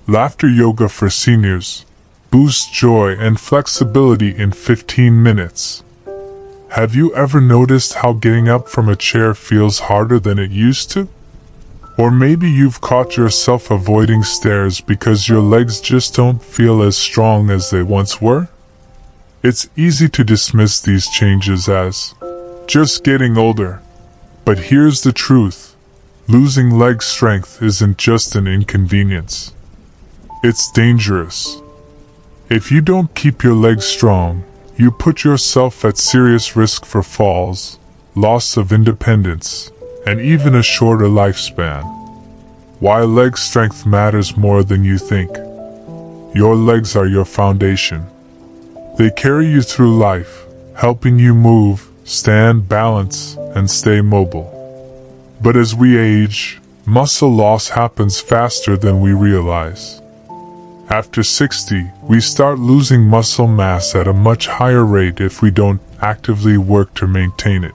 Laughter yoga for seniors. Boost joy and flexibility in 15 minutes. Have you ever noticed how getting up from a chair feels harder than it used to? Or maybe you've caught yourself avoiding stairs because your legs just don't feel as strong as they once were? It's easy to dismiss these changes as just getting older. But here's the truth. Losing leg strength isn't just an inconvenience. It's dangerous. If you don't keep your legs strong, you put yourself at serious risk for falls, loss of independence, and even a shorter lifespan. Why leg strength matters more than you think. Your legs are your foundation. They carry you through life, helping you move, stand, balance, and stay mobile. But as we age, muscle loss happens faster than we realize. After 60, we start losing muscle mass at a much higher rate if we don't actively work to maintain it.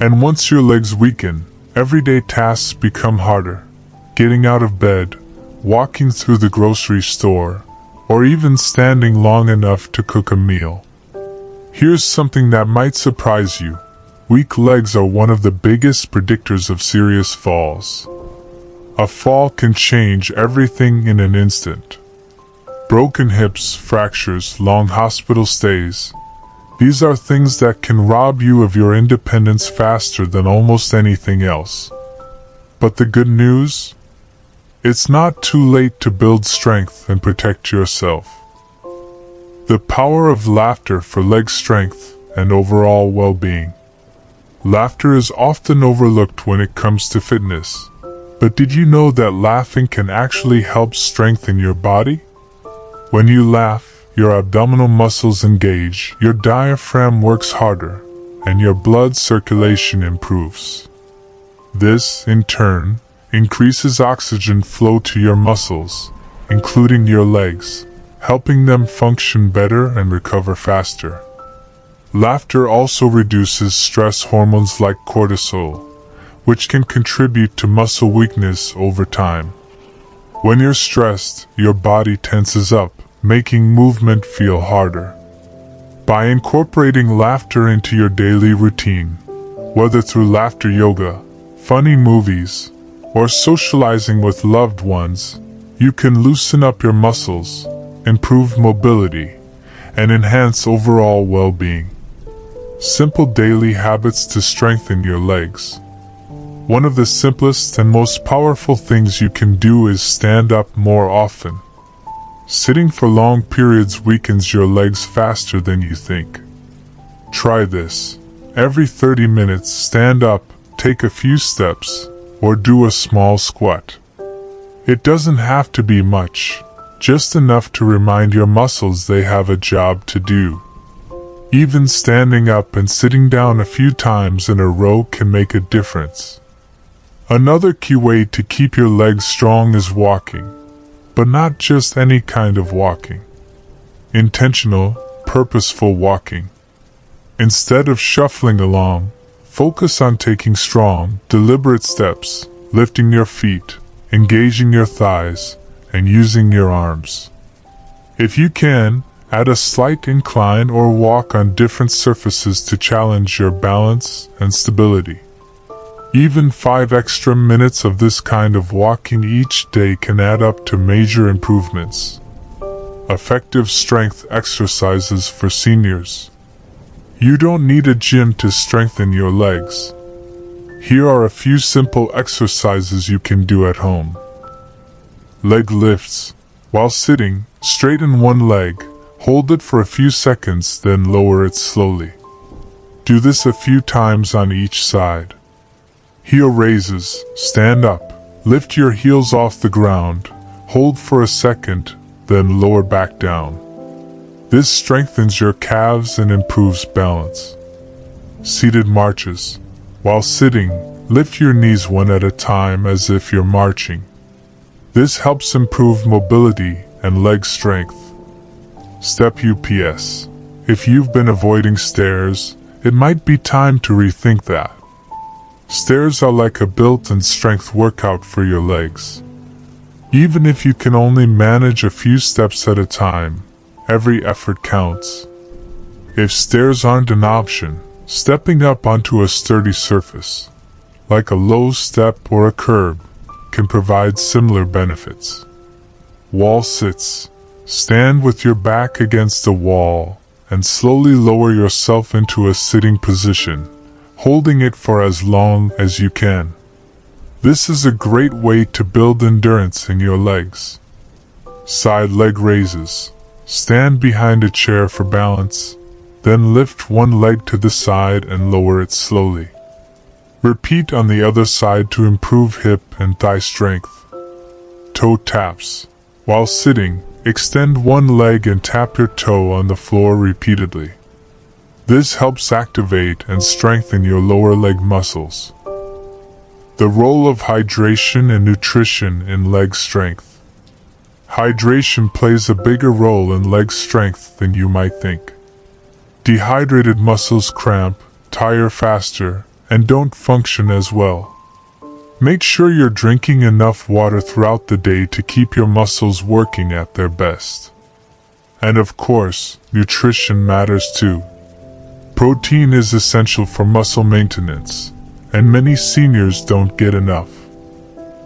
And once your legs weaken, everyday tasks become harder. Getting out of bed, walking through the grocery store, or even standing long enough to cook a meal. Here's something that might surprise you. Weak legs are one of the biggest predictors of serious falls. A fall can change everything in an instant. Broken hips, fractures, long hospital stays. These are things that can rob you of your independence faster than almost anything else. But the good news? It's not too late to build strength and protect yourself. The power of laughter for leg strength and overall well-being. Laughter is often overlooked when it comes to fitness. But did you know that laughing can actually help strengthen your body? When you laugh, your abdominal muscles engage, your diaphragm works harder, and your blood circulation improves. This, in turn, increases oxygen flow to your muscles, including your legs, helping them function better and recover faster. Laughter also reduces stress hormones like cortisol, which can contribute to muscle weakness over time. When you're stressed, your body tenses up, making movement feel harder. By incorporating laughter into your daily routine, whether through laughter yoga, funny movies, or socializing with loved ones, you can loosen up your muscles, improve mobility, and enhance overall well-being. Simple daily habits to strengthen your legs. One of the simplest and most powerful things you can do is stand up more often. Sitting for long periods weakens your legs faster than you think. Try this. Every 30 minutes, stand up, take a few steps, or do a small squat. It doesn't have to be much, just enough to remind your muscles they have a job to do. Even standing up and sitting down a few times in a row can make a difference. Another key way to keep your legs strong is walking, but not just any kind of walking. Intentional, purposeful walking. Instead of shuffling along, focus on taking strong, deliberate steps, lifting your feet, engaging your thighs, and using your arms. If you can, add a slight incline or walk on different surfaces to challenge your balance and stability. Even 5 extra minutes of this kind of walking each day can add up to major improvements. Effective strength exercises for seniors. You don't need a gym to strengthen your legs. Here are a few simple exercises you can do at home. Leg lifts. While sitting, straighten one leg, hold it for a few seconds, then lower it slowly. Do this a few times on each side. Heel raises. Stand up, lift your heels off the ground, hold for a second, then lower back down. This strengthens your calves and improves balance. Seated marches. While sitting, lift your knees one at a time as if you're marching. This helps improve mobility and leg strength. Step UPS. If you've been avoiding stairs, it might be time to rethink that. Stairs are like a built-in strength workout for your legs. Even if you can only manage a few steps at a time, every effort counts. If stairs aren't an option, stepping up onto a sturdy surface, like a low step or a curb, can provide similar benefits. Wall sits. Stand with your back against the wall and slowly lower yourself into a sitting position, holding it for as long as you can. This is a great way to build endurance in your legs. Side leg raises. Stand behind a chair for balance, then lift one leg to the side and lower it slowly. Repeat on the other side to improve hip and thigh strength. Toe taps. While sitting, extend one leg and tap your toe on the floor repeatedly. This helps activate and strengthen your lower leg muscles. The role of hydration and nutrition in leg strength. Hydration plays a bigger role in leg strength than you might think. Dehydrated muscles cramp, tire faster, and don't function as well. Make sure you're drinking enough water throughout the day to keep your muscles working at their best. And of course, nutrition matters too. Protein is essential for muscle maintenance, and many seniors don't get enough.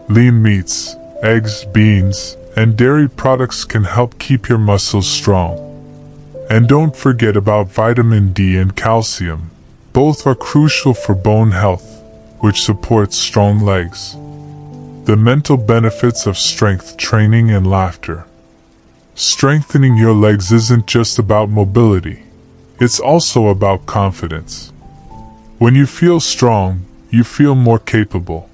Lean meats, eggs, beans, and dairy products can help keep your muscles strong. And don't forget about vitamin D and calcium. Both are crucial for bone health, which supports strong legs. The mental benefits of strength training and laughter. Strengthening your legs isn't just about mobility. It's also about confidence. When you feel strong, you feel more capable.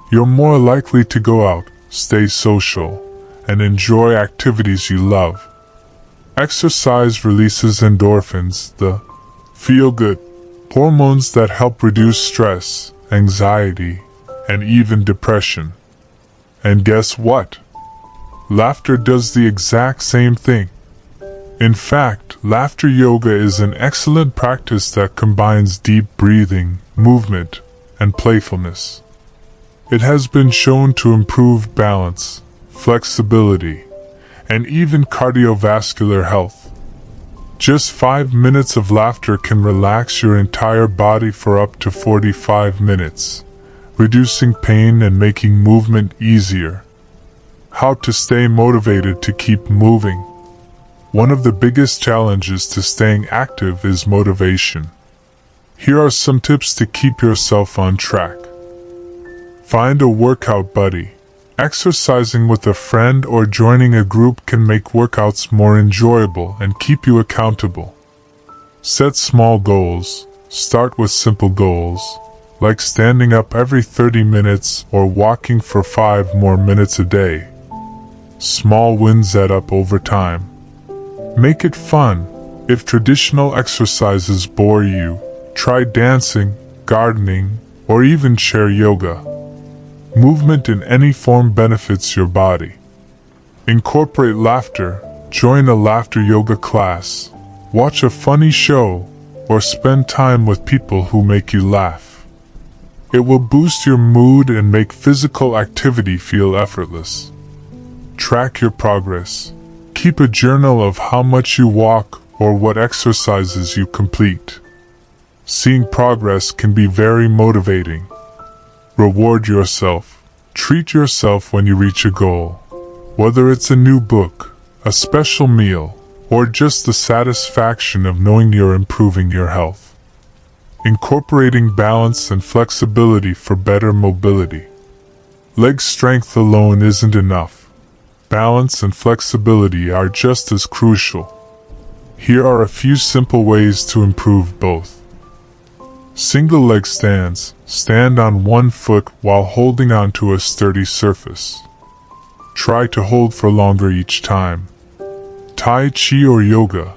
You're more likely to go out, stay social, and enjoy activities you love. Exercise releases endorphins, the feel-good hormones that help reduce stress, anxiety, and even depression. And guess what? Laughter does the exact same thing. In fact, laughter yoga is an excellent practice that combines deep breathing, movement, and playfulness. It has been shown to improve balance, flexibility, and even cardiovascular health. Just 5 minutes of laughter can relax your entire body for up to 45 minutes, reducing pain and making movement easier. How to stay motivated to keep moving. One of the biggest challenges to staying active is motivation. Here are some tips to keep yourself on track. Find a workout buddy. Exercising with a friend or joining a group can make workouts more enjoyable and keep you accountable. Set small goals. Start with simple goals, like standing up every 30 minutes or walking for 5 more minutes a day. Small wins add up over time. Make it fun. If traditional exercises bore you, try dancing, gardening, or even chair yoga. Movement in any form benefits your body. Incorporate laughter. Join a laughter yoga class. Watch a funny show, or spend time with people who make you laugh. It will boost your mood and make physical activity feel effortless. Track your progress. Keep a journal of how much you walk or what exercises you complete. Seeing progress can be very motivating. Reward yourself. Treat yourself when you reach a goal. Whether it's a new book, a special meal, or just the satisfaction of knowing you're improving your health. Incorporating balance and flexibility for better mobility. Leg strength alone isn't enough. Balance and flexibility are just as crucial. Here are a few simple ways to improve both. Single leg stands. Stand on one foot while holding onto a sturdy surface. Try to hold for longer each time. Tai Chi or yoga.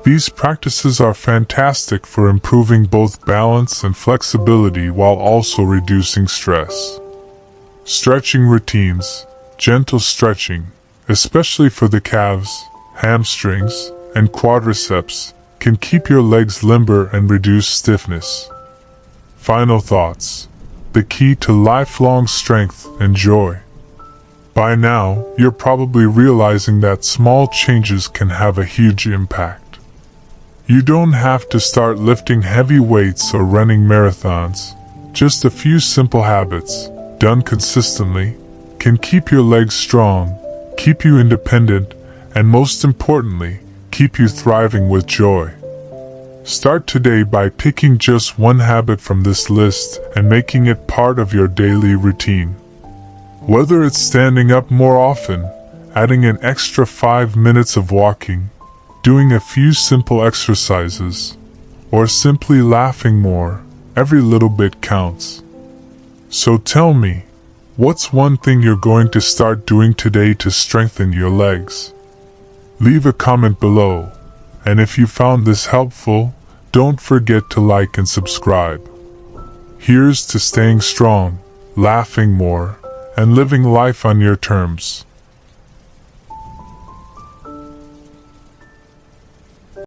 These practices are fantastic for improving both balance and flexibility while also reducing stress. Stretching routines. Gentle stretching, especially for the calves, hamstrings, and quadriceps, can keep your legs limber and reduce stiffness. Final thoughts. The key to lifelong strength and joy. By now, you're probably realizing that small changes can have a huge impact. You don't have to start lifting heavy weights or running marathons. Just a few simple habits, done consistently, can keep your legs strong, keep you independent, and most importantly, keep you thriving with joy. Start today by picking just one habit from this list and making it part of your daily routine. Whether it's standing up more often, adding an extra 5 minutes of walking, doing a few simple exercises, or simply laughing more, every little bit counts. So tell me, what's one thing you're going to start doing today to strengthen your legs? Leave a comment below, and if you found this helpful, don't forget to like and subscribe. Here's to staying strong, laughing more, and living life on your terms.